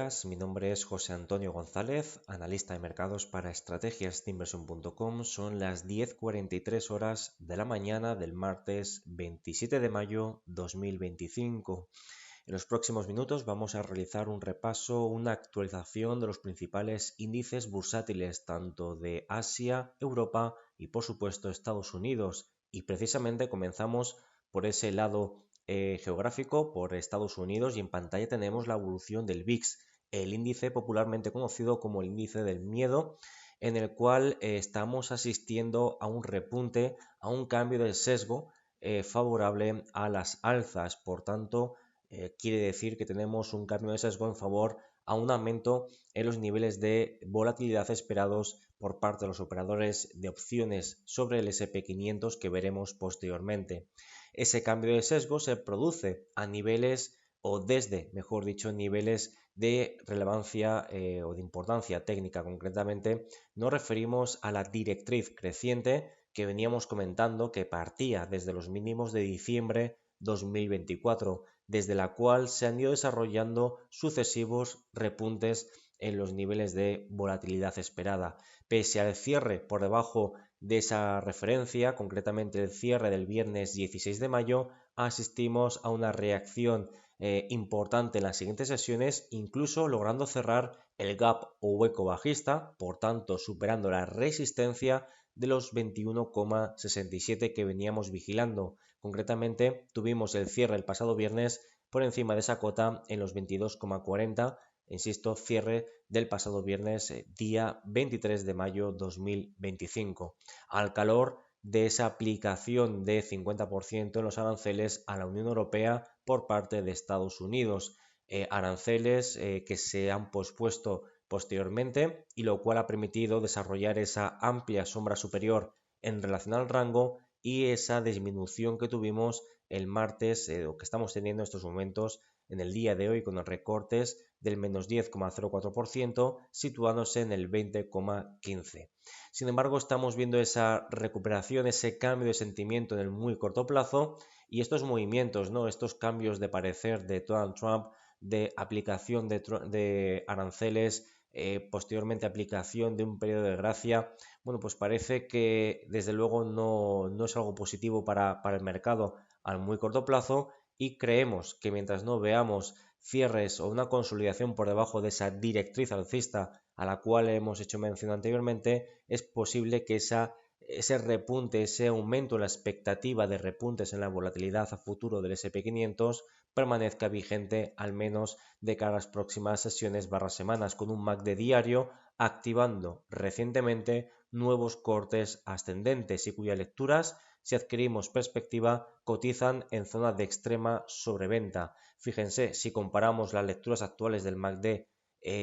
días, mi nombre es José Antonio González, analista de mercados para estrategiasdeinversión.com. Son las 10:43 horas de la mañana del martes 27 de mayo 2025. En los próximos minutos vamos a realizar un repaso, una actualización de los principales índices bursátiles tanto de Asia, Europa y por supuesto Estados Unidos. Y precisamente comenzamos por ese lado geográfico, por Estados Unidos, y en pantalla tenemos la evolución del VIX, el índice popularmente conocido como el índice del miedo, en el cual estamos asistiendo a un repunte, a un cambio del sesgo favorable a las alzas. Por tanto, quiere decir que tenemos un cambio de sesgo en favor a un aumento en los niveles de volatilidad esperados por parte de los operadores de opciones sobre el SP500 que veremos posteriormente. Ese cambio de sesgo se produce a niveles o desde, mejor dicho, niveles de relevancia o de importancia técnica. Concretamente, nos referimos a la directriz creciente que veníamos comentando, que partía desde los mínimos de diciembre 2024, desde la cual se han ido desarrollando sucesivos repuntes en los niveles de volatilidad esperada. Pese al cierre por debajo de esa referencia, concretamente el cierre del viernes 16 de mayo, asistimos a una reacción importante en las siguientes sesiones, incluso logrando cerrar el gap o hueco bajista, por tanto superando la resistencia de los 21,67 que veníamos vigilando. Concretamente, tuvimos el cierre el pasado viernes por encima de esa cota en los 22,40. Insisto, cierre del pasado viernes, día 23 de mayo 2025. Al calor de esa aplicación de 50% en los aranceles a la Unión Europea por parte de Estados Unidos. Aranceles que se han pospuesto posteriormente, y lo cual ha permitido desarrollar esa amplia sombra superior en relación al rango y esa disminución que tuvimos el martes o que estamos teniendo en estos momentos en el día de hoy, con los recortes del menos 10,04%, situándose en el 20,15%. Sin embargo, estamos viendo esa recuperación, ese cambio de sentimiento en el muy corto plazo, y estos movimientos, ¿no? Estos cambios de parecer de Donald Trump, de aplicación de aranceles, posteriormente aplicación de un periodo de gracia, bueno, pues parece que desde luego no es algo positivo para el mercado al muy corto plazo, y creemos que mientras no veamos cierres o una consolidación por debajo de esa directriz alcista a la cual hemos hecho mención anteriormente, es posible que ese repunte, ese aumento en la expectativa de repuntes en la volatilidad a futuro del SP500 permanezca vigente al menos de cara a las próximas sesiones semanas, con un MACD diario activando recientemente nuevos cortes ascendentes y cuyas lecturas, si adquirimos perspectiva, cotizan en zona de extrema sobreventa. Fíjense, si comparamos las lecturas actuales del MACD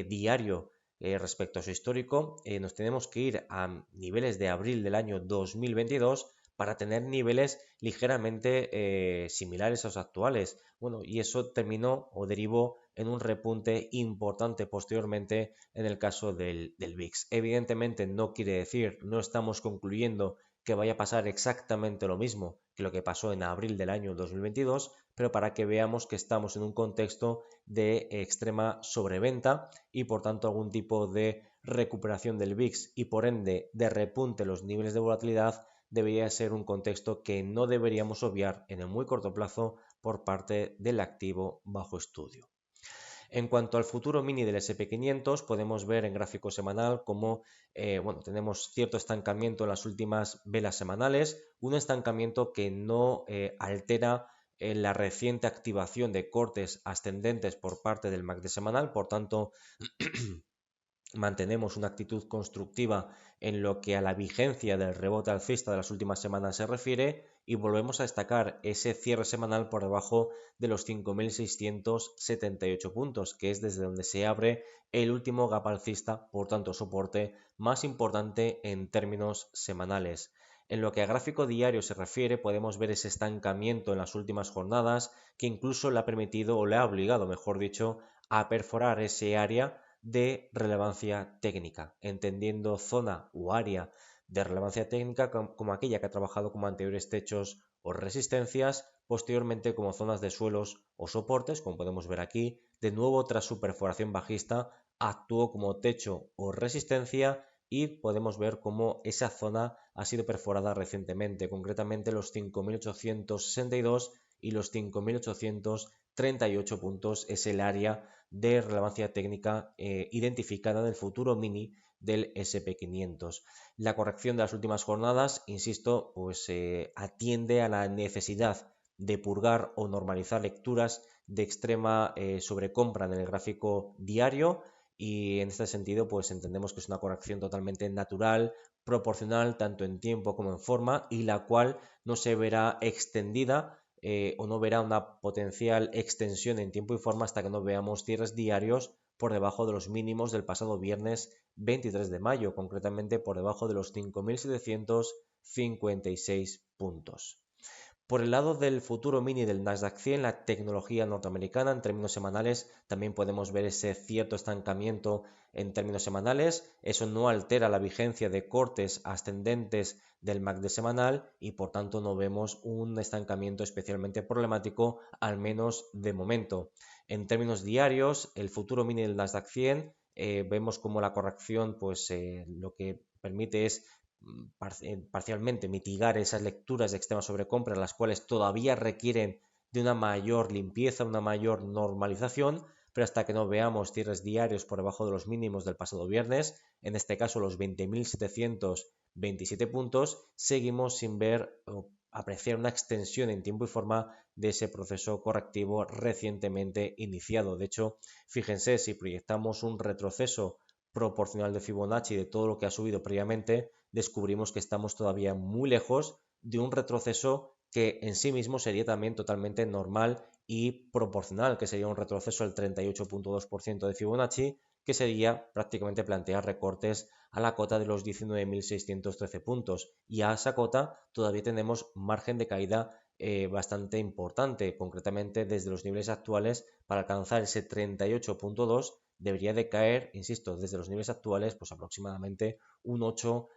diario respecto a su histórico, nos tenemos que ir a niveles de abril del año 2022 para tener niveles ligeramente similares a los actuales. Bueno, y eso terminó o derivó en un repunte importante posteriormente en el caso del VIX. Evidentemente no quiere decir, no estamos concluyendo que vaya a pasar exactamente lo mismo que lo que pasó en abril del año 2022, pero para que veamos que estamos en un contexto de extrema sobreventa y por tanto algún tipo de recuperación del VIX y por ende de repunte los niveles de volatilidad debería ser un contexto que no deberíamos obviar en el muy corto plazo por parte del activo bajo estudio. En cuanto al futuro mini del SP500, podemos ver en gráfico semanal cómo tenemos cierto estancamiento en las últimas velas semanales, un estancamiento que no altera la reciente activación de cortes ascendentes por parte del MACD semanal. Por tanto, mantenemos una actitud constructiva en lo que a la vigencia del rebote alcista de las últimas semanas se refiere, y volvemos a destacar ese cierre semanal por debajo de los 5.678 puntos, que es desde donde se abre el último gap alcista, por tanto soporte más importante en términos semanales. En lo que a gráfico diario se refiere, podemos ver ese estancamiento en las últimas jornadas que incluso le ha permitido, o le ha obligado, mejor dicho, a perforar ese área de relevancia técnica, entendiendo zona o área de relevancia técnica como aquella que ha trabajado como anteriores techos o resistencias, posteriormente como zonas de suelos o soportes, como podemos ver aquí. De nuevo, tras su perforación bajista, actuó como techo o resistencia y podemos ver cómo esa zona ha sido perforada recientemente, concretamente los 5.862 y los 5.838 puntos es el área de relevancia técnica identificada en el futuro mini del SP500. La corrección de las últimas jornadas, insisto, pues atiende a la necesidad de purgar o normalizar lecturas de extrema sobrecompra en el gráfico diario, y en este sentido pues entendemos que es una corrección totalmente natural, proporcional tanto en tiempo como en forma, y la cual no se verá extendida o no verá una potencial extensión en tiempo y forma hasta que no veamos cierres diarios por debajo de los mínimos del pasado viernes 23 de mayo, concretamente por debajo de los 5.756 puntos. Por el lado del futuro mini del Nasdaq 100, la tecnología norteamericana, en términos semanales, también podemos ver ese cierto estancamiento en términos semanales. Eso no altera la vigencia de cortes ascendentes del MACD semanal y por tanto no vemos un estancamiento especialmente problemático, al menos de momento. En términos diarios, el futuro mini del Nasdaq 100, vemos como la corrección pues lo que permite es parcialmente mitigar esas lecturas de extrema sobrecompra, las cuales todavía requieren de una mayor limpieza, una mayor normalización, pero hasta que no veamos cierres diarios por debajo de los mínimos del pasado viernes, en este caso los 20.727 puntos, seguimos sin ver o apreciar una extensión en tiempo y forma de ese proceso correctivo recientemente iniciado. De hecho, fíjense, si proyectamos un retroceso proporcional de Fibonacci de todo lo que ha subido previamente, descubrimos que estamos todavía muy lejos de un retroceso que en sí mismo sería también totalmente normal y proporcional, que sería un retroceso del 38.2% de Fibonacci, que sería prácticamente plantear recortes a la cota de los 19.613 puntos, y a esa cota todavía tenemos margen de caída bastante importante, concretamente desde los niveles actuales para alcanzar ese 38.2 debería de caer, insisto, desde los niveles actuales pues aproximadamente un 8,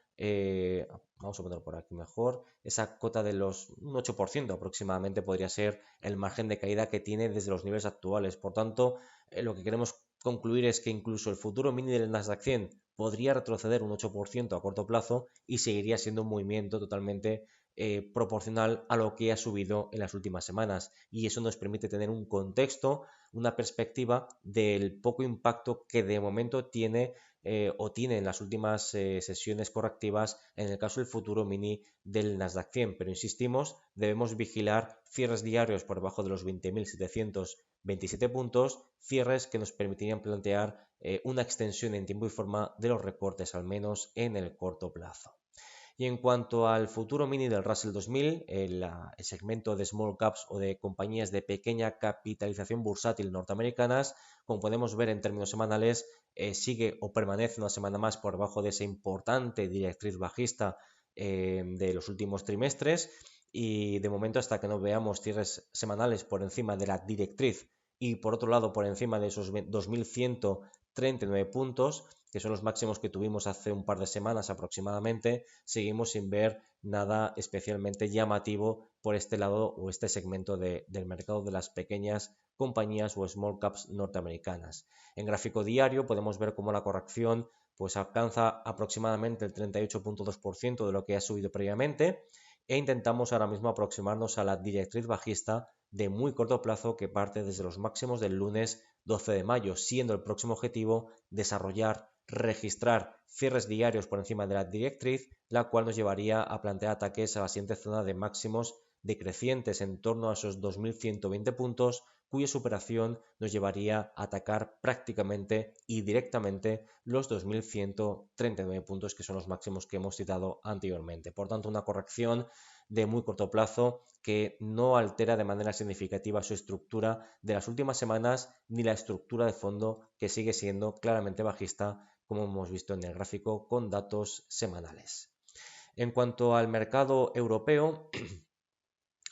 vamos a poner por aquí mejor, esa cota de los un 8% aproximadamente podría ser el margen de caída que tiene desde los niveles actuales. Por tanto, lo que queremos concluir es que incluso el futuro mini del Nasdaq 100 podría retroceder un 8% a corto plazo y seguiría siendo un movimiento totalmente proporcional a lo que ha subido en las últimas semanas, y eso nos permite tener un contexto, una perspectiva del poco impacto que de momento tiene o tiene en las últimas sesiones correctivas en el caso del futuro mini del Nasdaq 100, pero insistimos, debemos vigilar cierres diarios por debajo de los 20.727 puntos, cierres que nos permitirían plantear una extensión en tiempo y forma de los recortes, al menos en el corto plazo. Y en cuanto al futuro mini del Russell 2000, el segmento de small caps o de compañías de pequeña capitalización bursátil norteamericanas, como podemos ver en términos semanales, sigue o permanece una semana más por debajo de esa importante directriz bajista de los últimos trimestres, y de momento hasta que no veamos cierres semanales por encima de la directriz y por otro lado por encima de esos 2.139 puntos, que son los máximos que tuvimos hace un par de semanas aproximadamente, seguimos sin ver nada especialmente llamativo por este lado o este segmento del mercado de las pequeñas compañías o small caps norteamericanas. En gráfico diario podemos ver cómo la corrección pues alcanza aproximadamente el 38.2% de lo que ha subido previamente, e intentamos ahora mismo aproximarnos a la directriz bajista de muy corto plazo que parte desde los máximos del lunes 12 de mayo, siendo el próximo objetivo registrar cierres diarios por encima de la directriz, la cual nos llevaría a plantear ataques a la siguiente zona de máximos decrecientes en torno a esos 2.120 puntos, cuya superación nos llevaría a atacar prácticamente y directamente los 2.139 puntos, que son los máximos que hemos citado anteriormente. Por tanto, una corrección de muy corto plazo que no altera de manera significativa su estructura de las últimas semanas ni la estructura de fondo, que sigue siendo claramente bajista, como hemos visto en el gráfico con datos semanales. En cuanto al mercado europeo,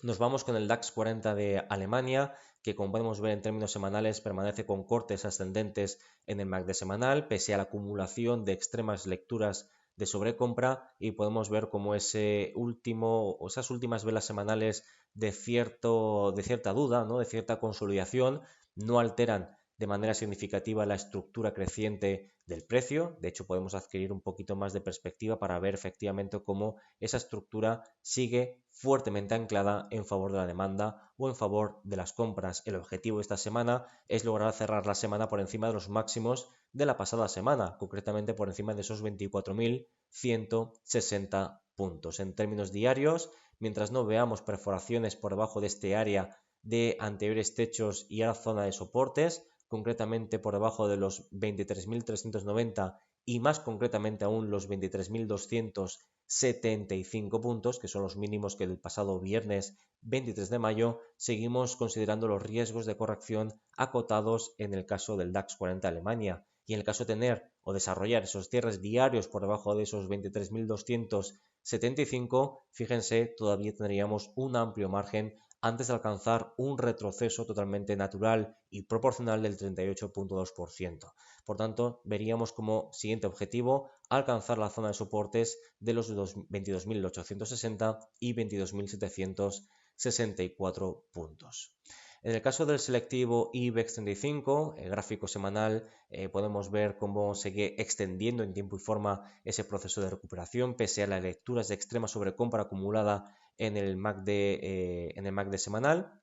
nos vamos con el DAX 40 de Alemania, que como podemos ver en términos semanales permanece con cortes ascendentes en el MACD semanal, pese a la acumulación de extremas lecturas de sobrecompra y podemos ver como ese último o esas últimas velas semanales de cierta duda, ¿no? De cierta consolidación, no alteran de manera significativa la estructura creciente del precio. De hecho, podemos adquirir un poquito más de perspectiva para ver efectivamente cómo esa estructura sigue fuertemente anclada en favor de la demanda o en favor de las compras. El objetivo de esta semana es lograr cerrar la semana por encima de los máximos de la pasada semana, concretamente por encima de esos 24.160 puntos. En términos diarios, mientras no veamos perforaciones por debajo de este área de anteriores techos y ahora zona de soportes, concretamente por debajo de los 23.390 y más concretamente aún los 23.275 puntos, que son los mínimos que el pasado viernes 23 de mayo, seguimos considerando los riesgos de corrección acotados en el caso del DAX 40 Alemania. Y en el caso de tener o desarrollar esos cierres diarios por debajo de esos 23.275, fíjense, todavía tendríamos un amplio margen antes de alcanzar un retroceso totalmente natural y proporcional del 38.2%. Por tanto, veríamos como siguiente objetivo alcanzar la zona de soportes de los 22.860 y 22.764 puntos. En el caso del selectivo IBEX 35, el gráfico semanal, podemos ver cómo sigue extendiendo en tiempo y forma ese proceso de recuperación pese a las lecturas de extrema sobrecompra acumulada en el MACD semanal,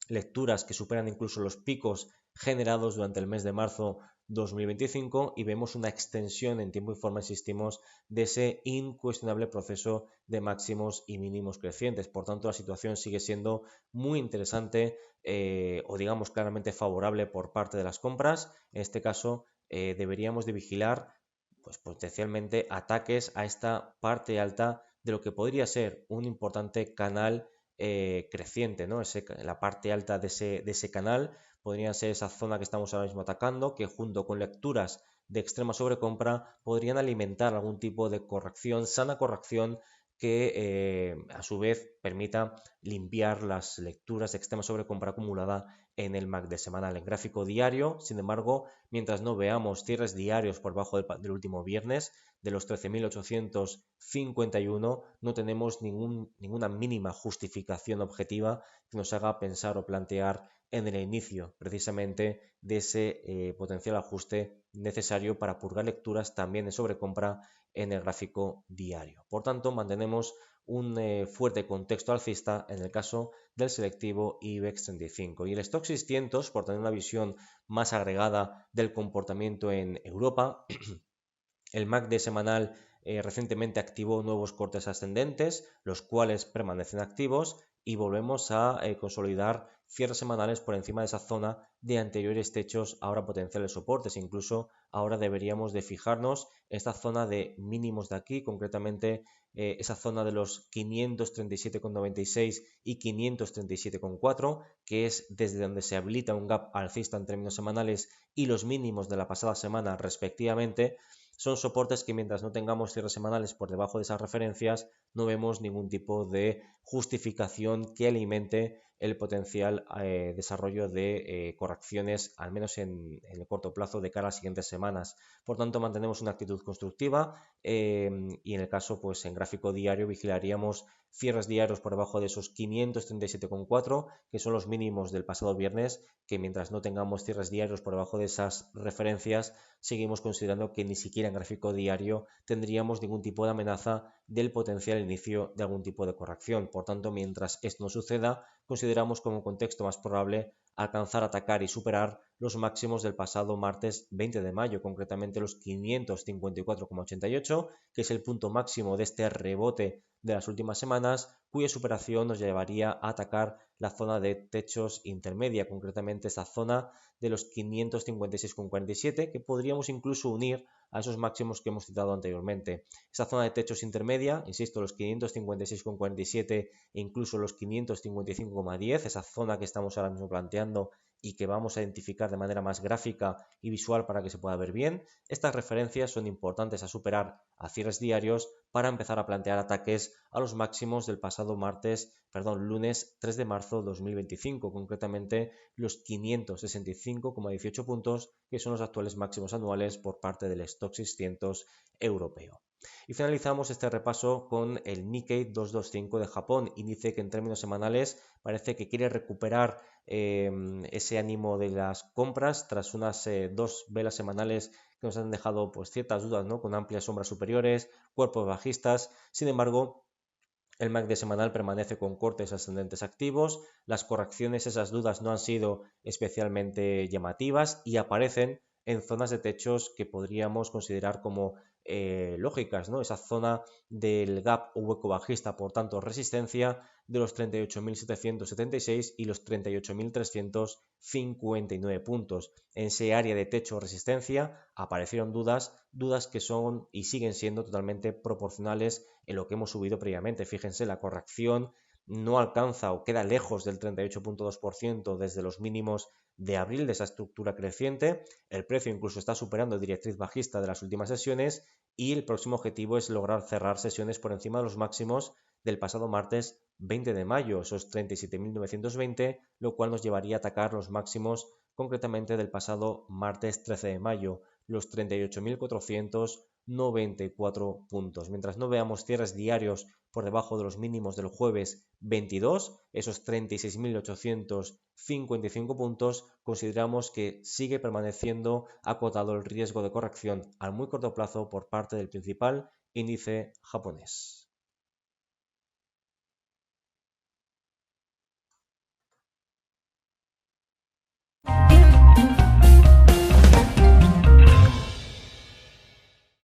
lecturas que superan incluso los picos generados durante el mes de marzo 2025 y vemos una extensión en tiempo y forma, insistimos, de ese incuestionable proceso de máximos y mínimos crecientes. Por tanto, la situación sigue siendo muy interesante o digamos claramente favorable por parte de las compras. En este caso, deberíamos de vigilar pues, potencialmente ataques a esta parte alta de lo que podría ser un importante canal creciente, ¿no? La parte alta de ese canal podría ser esa zona que estamos ahora mismo atacando, que junto con lecturas de extrema sobrecompra podrían alimentar algún tipo de corrección, sana corrección, que a su vez permita limpiar las lecturas de extrema sobrecompra acumulada en el MACD semanal. En gráfico diario, sin embargo, mientras no veamos cierres diarios por debajo del último viernes, de los 13.851, no tenemos ninguna mínima justificación objetiva que nos haga pensar o plantear en el inicio precisamente de ese potencial ajuste necesario para purgar lecturas también de sobrecompra en el gráfico diario. Por tanto, mantenemos un fuerte contexto alcista en el caso del selectivo IBEX 35 y el Stoxx 600, por tener una visión más agregada del comportamiento en Europa. El MACD semanal recientemente activó nuevos cortes ascendentes, los cuales permanecen activos y volvemos a consolidar cierres semanales por encima de esa zona de anteriores techos, ahora potenciales soportes. Incluso ahora deberíamos de fijarnos en esta zona de mínimos de aquí, concretamente esa zona de los 537,96 y 537,4, que es desde donde se habilita un gap alcista en términos semanales y los mínimos de la pasada semana respectivamente. Son soportes que mientras no tengamos cierres semanales por debajo de esas referencias, no vemos ningún tipo de justificación que alimente el potencial desarrollo de correcciones, al menos en el corto plazo, de cara a las siguientes semanas. Por tanto, mantenemos una actitud constructiva y en el caso, pues en gráfico diario, vigilaríamos cierres diarios por debajo de esos 537,4, que son los mínimos del pasado viernes, que mientras no tengamos cierres diarios por debajo de esas referencias, seguimos considerando que ni siquiera en gráfico diario tendríamos ningún tipo de amenaza del potencial inicio de algún tipo de corrección. Por tanto, mientras esto no suceda, consideramos como contexto más probable alcanzar, atacar y superar los máximos del pasado martes 20 de mayo, concretamente los 554,88, que es el punto máximo de este rebote de las últimas semanas, cuya superación nos llevaría a atacar la zona de techos intermedia, concretamente esta zona de los 556,47, que podríamos incluso unir a esos máximos que hemos citado anteriormente. Esta zona de techos intermedia, insisto, los 556,47 e incluso los 555,10, esa zona que estamos ahora mismo planteando y que vamos a identificar de manera más gráfica y visual para que se pueda ver bien. Estas referencias son importantes a superar a cierres diarios para empezar a plantear ataques a los máximos del pasado lunes 3 de marzo 2025, concretamente los 565,18 puntos, que son los actuales máximos anuales por parte del Stoxx 600 europeo. Y finalizamos este repaso con el Nikkei 225 de Japón, índice que en términos semanales parece que quiere recuperar ese ánimo de las compras tras unas dos velas semanales que nos han dejado pues ciertas dudas, ¿no? Con amplias sombras superiores, cuerpos bajistas. Sin embargo, el MACD semanal permanece con cortes ascendentes activos, las correcciones, esas dudas no han sido especialmente llamativas y aparecen en zonas de techos que podríamos considerar como lógicas, ¿no? Esa zona del gap o hueco bajista, por tanto resistencia de los 38.776 y los 38.359 puntos. En ese área de techo o resistencia aparecieron dudas que son y siguen siendo totalmente proporcionales en lo que hemos subido previamente. Fíjense, la corrección no alcanza o queda lejos del 38.2% desde los mínimos de abril de esa estructura creciente. El precio incluso está superando la directriz bajista de las últimas sesiones y el próximo objetivo es lograr cerrar sesiones por encima de los máximos del pasado martes 20 de mayo, esos 37.920, lo cual nos llevaría a atacar los máximos concretamente del pasado martes 13 de mayo, los 38.494 puntos. Mientras no veamos cierres diarios por debajo de los mínimos del jueves 22, esos 36.855 puntos, consideramos que sigue permaneciendo acotado el riesgo de corrección al muy corto plazo por parte del principal índice japonés.